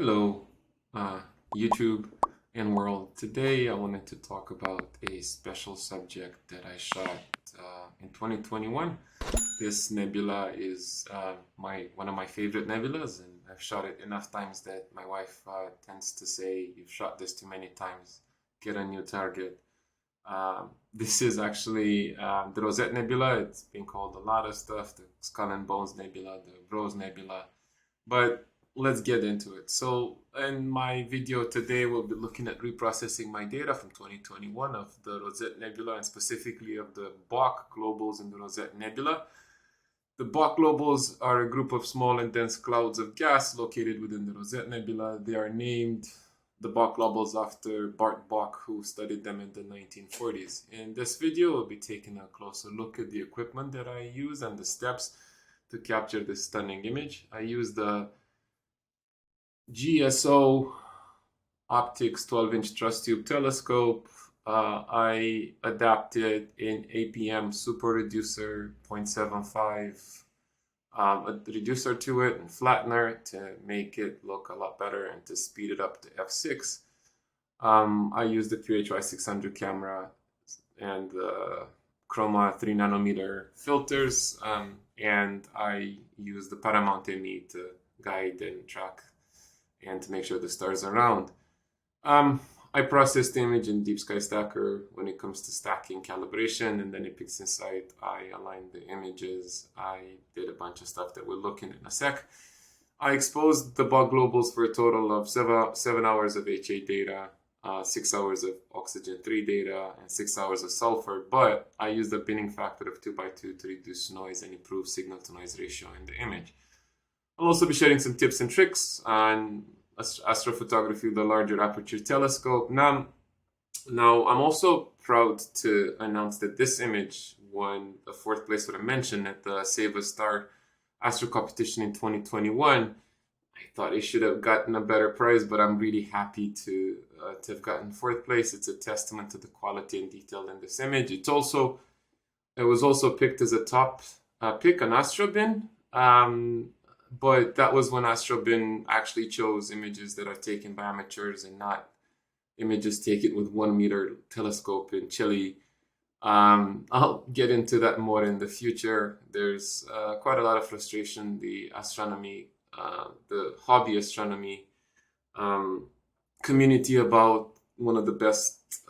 Hello, YouTube and world. Today I wanted to talk about a special subject that I shot in 2021. This nebula is one of my favorite nebulas, and I've shot it enough times that my wife tends to say, "You've shot this too many times. Get a new target." This is actually the Rosette Nebula. It's been called a lot of stuff: the Skull and Bones Nebula, the Rose Nebula, but let's get into it. So in my video today, we'll be looking at reprocessing my data from 2021 of the Rosette Nebula, and specifically of the Bok Globules in the Rosette Nebula. The Bok Globules are a group of small and dense clouds of gas located within the Rosette Nebula. They are named the Bok Globules after Bart Bok, who studied them in the 1940s. In this video, we'll be taking a closer look at the equipment that I use and the steps to capture this stunning image. I use the GSO optics 12-inch Truss Tube telescope. I adapted an APM SuperReducer 0.75 a reducer to it and flattener to make it look a lot better and to speed it up to f6. I used the QHY 600 camera and the Chroma 3 nanometer filters, and I used the Paramount ME I to guide and track and to make sure the stars are round. I processed the image in DeepSkyStacker when it comes to stacking calibration, and then in PixInsight I aligned the images. I did a bunch of stuff that we'll look in a sec. I exposed the Bok Globules for a total of 7 hours of HA data, 6 hours of oxygen 3 data, and 6 hours of sulfur, but I used a binning factor of 2x2 to reduce noise and improve signal to noise ratio in the image. I'll also be sharing some tips and tricks on astrophotography with a larger aperture telescope. Now I'm also proud to announce that this image won the 4th place with a mention at the Save a Star Astro competition in 2021. I thought it should have gotten a better prize, but I'm really happy to have gotten 4th place. It's a testament to the quality and detail in this image. It was also picked as a top pick on astrobin. But that was when astrobin actually chose images that are taken by amateurs and not images taken with 1 meter telescope in Chile. I'll get into that more in the future. There's quite a lot of frustration. The hobby astronomy community about one of the best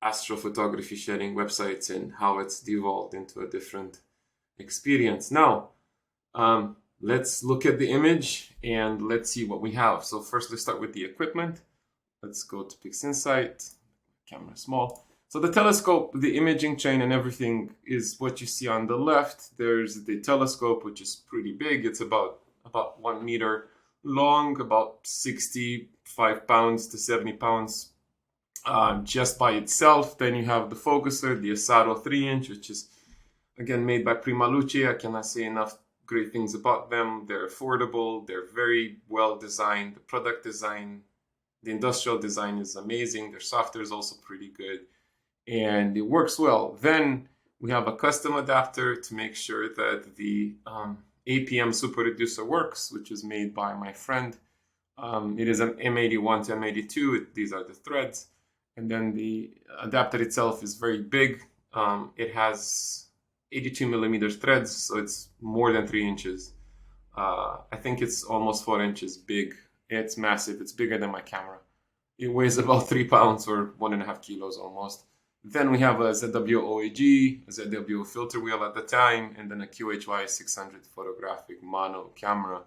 astrophotography sharing websites and how it's devolved into a different experience. Now, let's look at the image and let's see what we have. So first, let's start with the equipment. Let's go to PixInsight, camera small. So the telescope, the imaging chain and everything is what you see on the left. There's the telescope, which is pretty big. It's about 1 meter long, about 65 pounds to 70 pounds just by itself. Then you have the focuser, the Asaro 3-inch, which is again made by Prima Luce. I cannot say enough great things about them. They're affordable, they're very well designed. The product design, the industrial design is amazing. Their software is also pretty good and it works well. Then we have a custom adapter to make sure that the APM SuperReducer works, which is made by my friend. It is an M81 to M82. These are the threads. And then the adapter itself is very big. It has 82 millimeter threads, so it's more than 3 inches. I think it's almost 4 inches big. It's massive. It's bigger than my camera. It weighs about 3 pounds or 1.5 kilos almost. Then we have a ZWO LARGE, a ZWO filter wheel at the time, and then a QHY 600 photographic mono camera.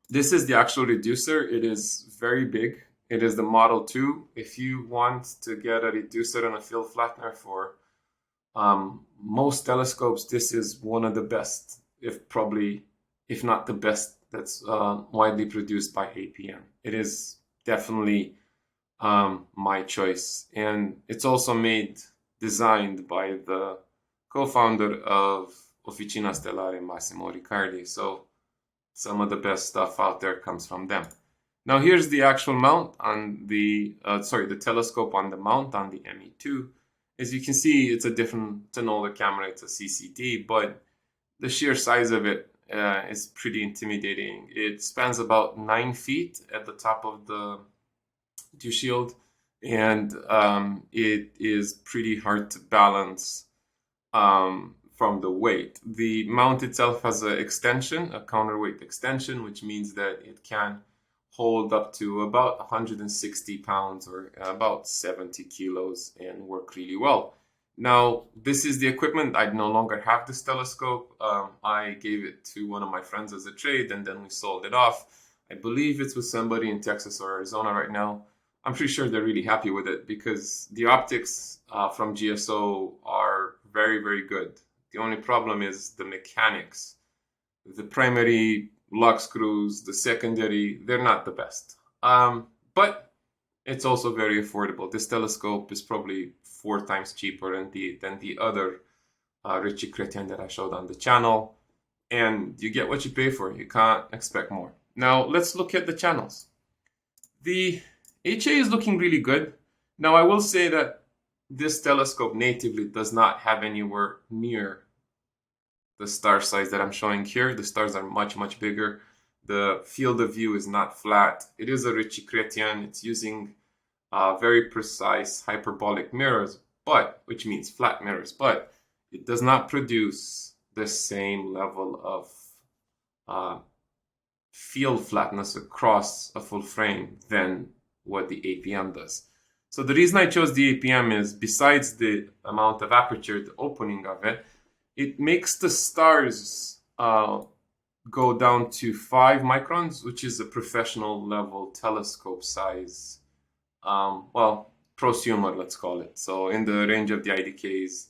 This is the actual reducer. It is very big. It is the Model 2. If you want to get a reducer and a field flattener for most telescopes, this is one of the best, if not the best, that's widely produced by APM. It is definitely my choice, and it's also designed by the co-founder of Officina Stellare, Massimo Riccardi. So some of the best stuff out there comes from them. Now here's the actual mount on the telescope on the mount on the ME II. As you can see, it's an older camera, it's a CCD, but the sheer size of it is pretty intimidating. It spans about 9 feet at the top of the dew shield, and it is pretty hard to balance from the weight. The mount itself has an extension, a counterweight extension, which means that it can hold up to about 160 pounds or about 70 kilos and work really well. Now, this is the equipment. I no longer have this telescope. I gave it to one of my friends as a trade, and then we sold it off. I believe it's with somebody in Texas or Arizona right now. I'm pretty sure they're really happy with it because the optics from GSO are very, very good. The only problem is the mechanics. The primary lock screws, the secondary, they're not the best. But it's also very affordable. This telescope is probably 4 times cheaper than the other Ritchie Chrétien that I showed on the channel. And you get what you pay for. You can't expect more. Now, let's look at the channels. The HA is looking really good. Now, I will say that this telescope natively does not have anywhere near the star size that I'm showing here. The stars are much, much bigger. The field of view is not flat. It is a Ritchie Chrétien. It's using very precise hyperbolic mirrors, which means flat mirrors, but it does not produce the same level of field flatness across a full frame than what the APM does. So the reason I chose the APM is, besides the amount of aperture, the opening of it, it makes the stars go down to 5 microns, which is a professional level telescope size. Well, prosumer, let's call it. So in the range of the IDKs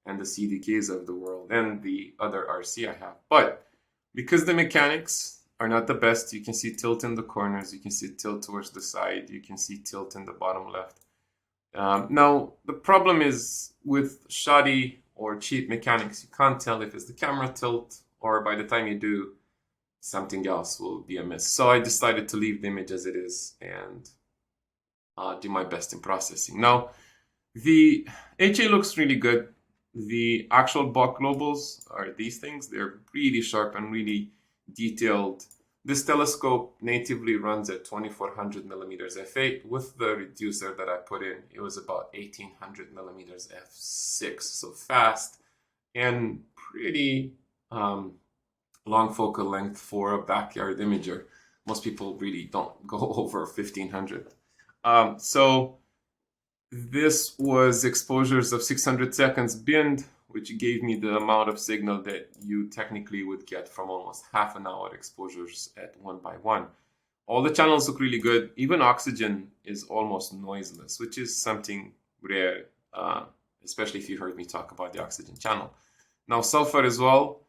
and the CDKs of the world and the other RC I have. But because the mechanics are not the best, you can see tilt in the corners, you can see tilt towards the side, you can see tilt in the bottom left. Now, the problem is with shoddy or cheap mechanics, you can't tell if it's the camera tilt, or by the time you do, something else will be amiss. So I decided to leave the image as it is and do my best in processing. Now, the HA looks really good. The actual Bok Globules are these things. They're really sharp and really detailed. This telescope natively runs at 2400 millimeters f8. With the reducer that I put in, it was about 1800 millimeters f6. So fast and pretty long focal length for a backyard imager. Most people really don't go over 1500. So this was exposures of 600 seconds binned, which gave me the amount of signal that you technically would get from almost half an hour exposures at 1 by 1. All the channels look really good. Even oxygen is almost noiseless, which is something rare, especially if you heard me talk about the oxygen channel. Now, sulfur as well,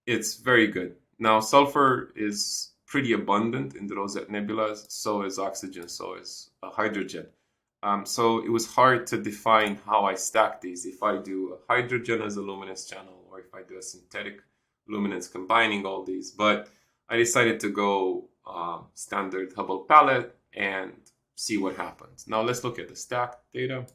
it's very good. Now, sulfur is pretty abundant in the Rosette Nebula, so is oxygen, so is hydrogen. So it was hard to define how I stack these. If I do a hydrogen as a luminance channel, or if I do a synthetic luminance combining all these. But I decided to go standard Hubble palette and see what happens. Now let's look at the stack data.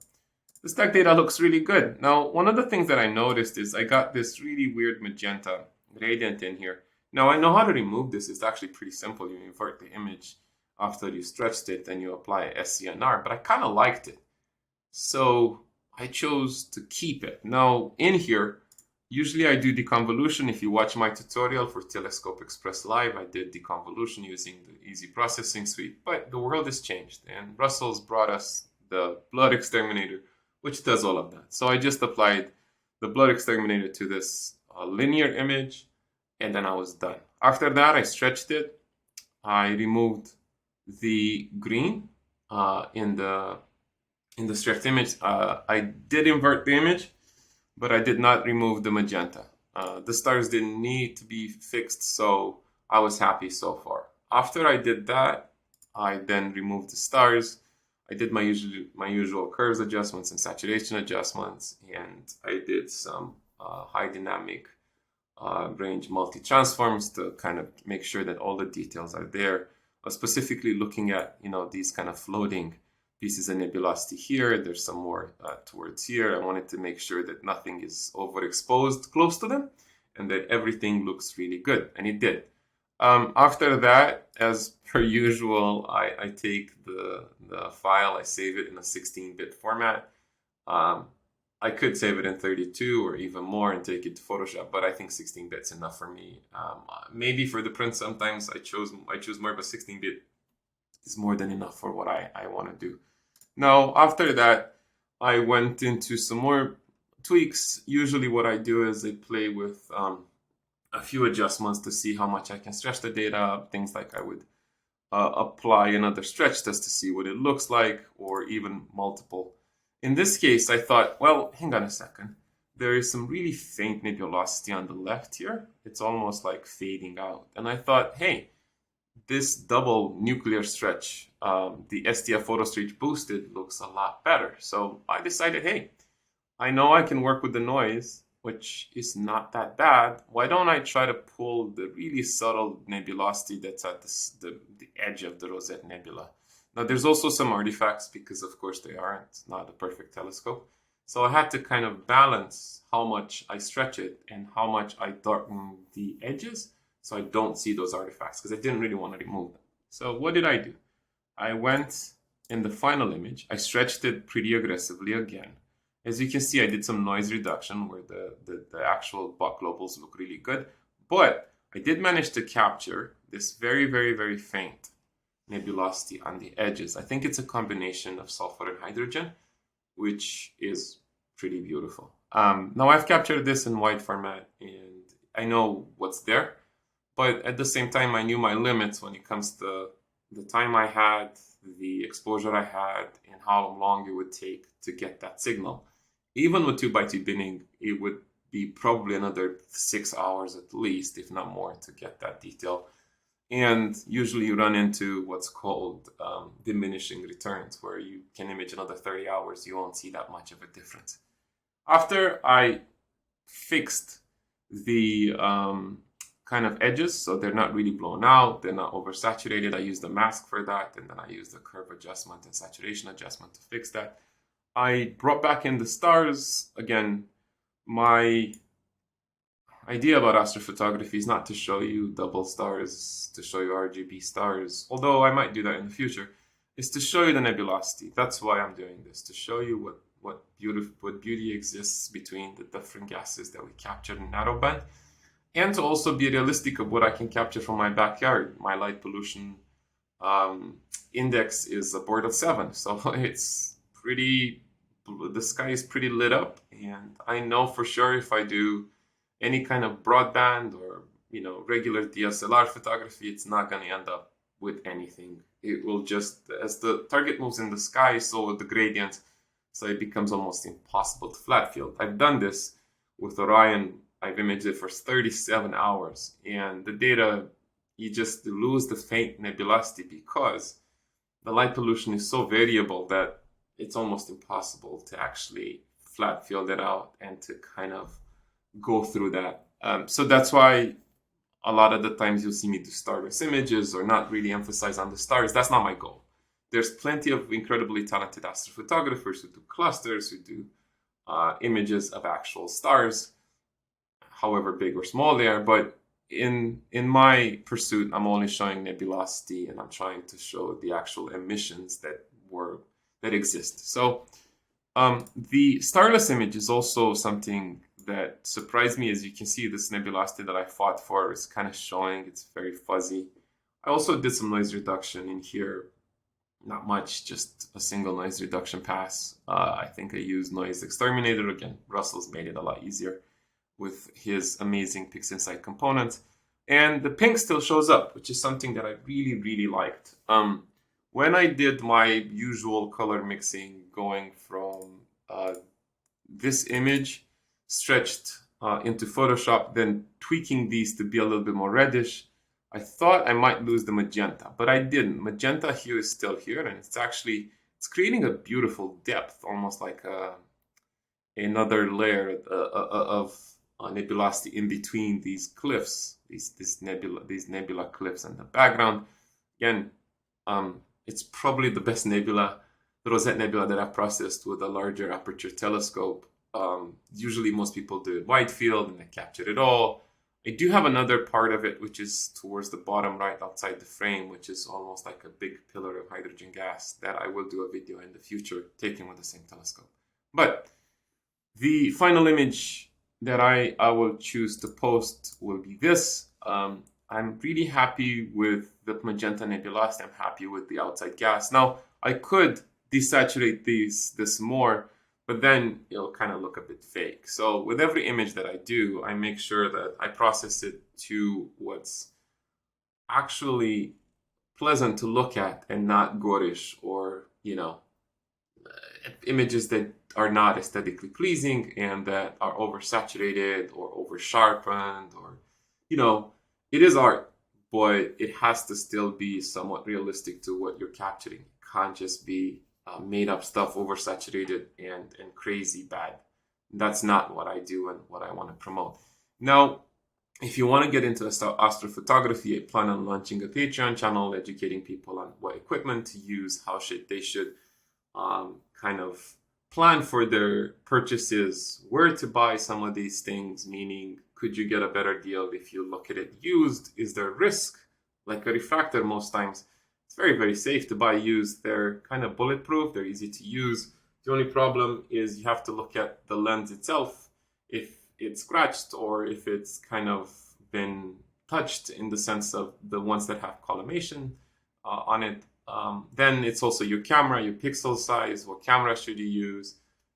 The stack data looks really good. Now, one of the things that I noticed is I got this really weird magenta gradient in here. Now I know how to remove this. It's actually pretty simple. You invert the image after you stretched it and you apply SCNR, but I kind of liked it. So I chose to keep it. Now in here, usually I do deconvolution. If you watch my tutorial for Telescope Express Live, I did deconvolution using the Easy Processing Suite, but the world has changed and Russell's brought us the Blood Exterminator, which does all of that. So I just applied the Blood Exterminator to this linear image, and then I was done. After that, I stretched it. I removed the green in the stretched image. I did invert the image, but I did not remove the magenta. The stars didn't need to be fixed, so I was happy so far. After I did that, I then removed the stars. I did my usual curves adjustments and saturation adjustments, and I did some high dynamic range multi-transforms to kind of make sure that all the details are there. I was specifically looking at, these kind of floating pieces of nebulosity here. There's some more towards here. I wanted to make sure that nothing is overexposed close to them. and that everything looks really good, and it did. After that, as per usual, I take the file, I save it in a 16-bit format. I could save it in 32 or even more and take it to Photoshop, but I think 16 bits enough for me. Maybe for the print, sometimes I choose more, but 16-bit is more than enough for what I want to do. Now, after that, I went into some more tweaks. Usually what I do is I play with a few adjustments to see how much I can stretch the data. Things like I would apply another stretch test to see what it looks like, or even multiple. In this case, I thought, well, hang on a second. There is some really faint nebulosity on the left here. It's almost like fading out. And I thought, hey, this double nuclear stretch, the STF photo stretch boosted, looks a lot better. So I decided, hey, I know I can work with the noise, which is not that bad. Why don't I try to pull the really subtle nebulosity that's at the edge of the Rosette Nebula? Now, there's also some artifacts because, of course, they aren't not a perfect telescope. So I had to kind of balance how much I stretch it and how much I darken the edges so I don't see those artifacts, because I didn't really want to remove them. So what did I do? I went in the final image. I stretched it pretty aggressively again. As you can see, I did some noise reduction where the actual Bok Globules look really good. But I did manage to capture this very, very, very faint nebulosity on the edges. I think it's a combination of sulfur and hydrogen, which is pretty beautiful. Now I've captured this in wide format and I know what's there, but at the same time I knew my limits when it comes to the time I had, the exposure I had, and how long it would take to get that signal. Even with 2x2 binning, it would be probably another 6 hours at least, if not more, to get that detail. And usually you run into what's called diminishing returns, where you can image another 30 hours, you won't see that much of a difference. After I fixed the kind of edges, so they're not really blown out, they're not oversaturated, I used a mask for that, and then I used the curve adjustment and saturation adjustment to fix that. I brought back in the stars. Again, my idea about astrophotography is not to show you double stars, to show you RGB stars, although I might do that in the future. Is to show you the nebulosity. That's why I'm doing this, to show you what beauty exists between the different gases that we captured in narrowband, and to also be realistic of what I can capture from my backyard. My light pollution index is a board of 7, so it's pretty, the sky is pretty lit up, and I know for sure if I do any kind of broadband or regular DSLR photography, it's not going to end up with anything. It will just, as the target moves in the sky, so will the gradient, so it becomes almost impossible to flat field. I've done this with Orion. I've imaged it for 37 hours, and the data, you just lose the faint nebulosity because the light pollution is so variable that it's almost impossible to actually flat field it out and to kind of go through that. So that's why a lot of the times you'll see me do starless images or not really emphasize on the stars. That's not my goal. There's plenty of incredibly talented astrophotographers who do clusters, who do images of actual stars, however big or small they are. But in my pursuit, I'm only showing nebulosity, and I'm trying to show the actual emissions that exist. So the starless image is also something that surprised me. As you can see, this nebulosity that I fought for is kind of showing. It's very fuzzy. I also did some noise reduction in here. Not much, just a single noise reduction pass. I think I used Noise Exterminator. Again, Russell's made it a lot easier with his amazing PixInsight component. And the pink still shows up, which is something that I really, really liked. When I did my usual color mixing, going from this image stretched into Photoshop, then tweaking these to be a little bit more reddish, I thought I might lose the magenta, but I didn't. Magenta here is still here, and it's creating a beautiful depth, almost like another layer of nebulosity in between these cliffs, these nebula cliffs in the background. Again, it's probably the best nebula, the Rosette Nebula, that I've processed with a larger aperture telescope. Usually most people do it wide field and they capture it all. I do have another part of it, which is towards the bottom right outside the frame, which is almost like a big pillar of hydrogen gas that I will do a video in the future taken with the same telescope. But the final image that I will choose to post will be this. I'm really happy with the magenta nebulosity. I'm happy with the outside gas. Now, I could desaturate this more, but then it'll kind of look a bit fake. So with every image that I do, I make sure that I process it to what's actually pleasant to look at and not gorish or, images that are not aesthetically pleasing and that are oversaturated or over sharpened or, it is art, but it has to still be somewhat realistic to what you're capturing. It can't just be made up stuff, oversaturated and crazy bad. That's not what I do and what I want to promote. Now, if you want to get into astrophotography, I plan on launching a Patreon channel, educating people on what equipment to use, how they should kind of plan for their purchases, where to buy some of these things, meaning could you get a better deal if you look at it used? Is there risk? Like a refractor, most times it's very, very safe to buy used. They're kind of bulletproof, they're easy to use. The only problem is you have to look at the lens itself, if it's scratched or if it's kind of been touched, in the sense of the ones that have collimation on it. Then it's also your camera, your pixel size, what camera should you use.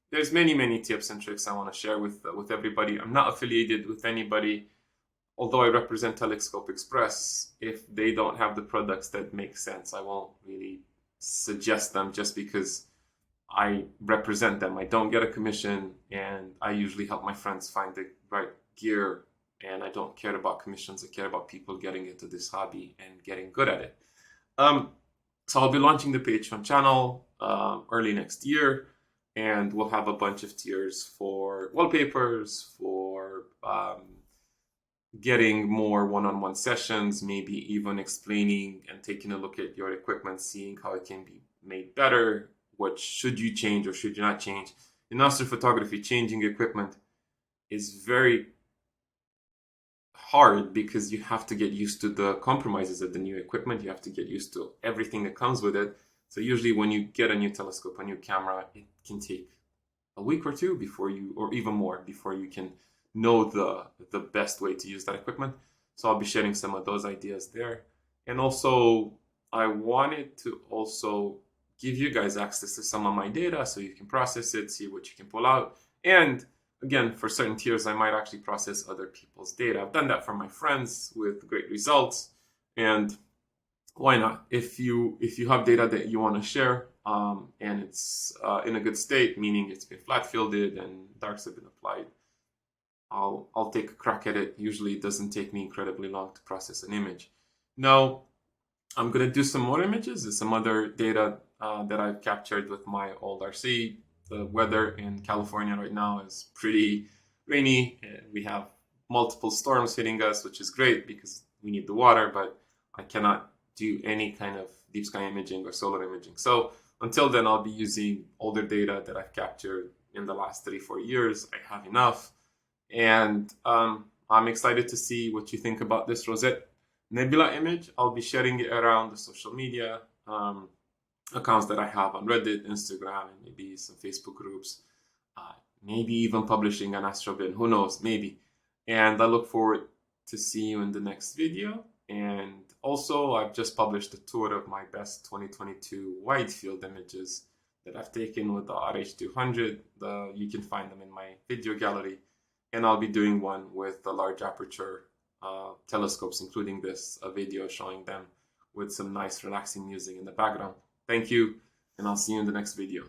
There's many tips and tricks I want to share with everybody. I'm not affiliated with anybody, although I represent Telescope Express. If they don't have the products that make sense, I won't really suggest them just because I represent them. I don't get a commission, and I usually help my friends find the right gear, and I don't care about commissions. I care about people getting into this hobby and getting good at it. So I'll be launching the Patreon channel early next year, and we'll have a bunch of tiers for wallpapers, for getting more one-on-one sessions, maybe even explaining and taking a look at your equipment, seeing how it can be made better, what should you change or should you not change. In astrophotography, changing equipment is very hard because you have to get used to the compromises of the new equipment. You have to get used to everything that comes with it. So usually when you get a new telescope, a new camera, it can take a week or two before you, or even more, before you can know the best way to use that equipment. So I'll be sharing some of those ideas there. And also, I wanted to also give you guys access to some of my data so you can process it, see what you can pull out. And again, for certain tiers, I might actually process other people's data. I've done that for my friends with great results. And why not? If you have data that you want to share and it's in a good state, meaning it's been flat fielded and darks have been applied, I'll take a crack at it. Usually it doesn't take me incredibly long to process an image. Now, I'm going to do some more images. There's some other data that I've captured with my old RC. The weather in California right now is pretty rainy. We have multiple storms hitting us, which is great because we need the water, but I cannot do any kind of deep sky imaging or solar imaging. So until then, I'll be using older data that I've captured in the last 3-4 years. I have enough. And I'm excited to see what you think about this Rosette Nebula image. I'll be sharing it around the social media accounts that I have on Reddit, Instagram, and maybe some Facebook groups. Maybe even publishing an astrobin, who knows, maybe. And I look forward to see you in the next video. And also, I've just published a tour of my best 2022 wide field images that I've taken with the RH200. You can find them in my video gallery. And I'll be doing one with the large aperture telescopes, including a video showing them with some nice relaxing music in the background. Thank you, and I'll see you in the next video.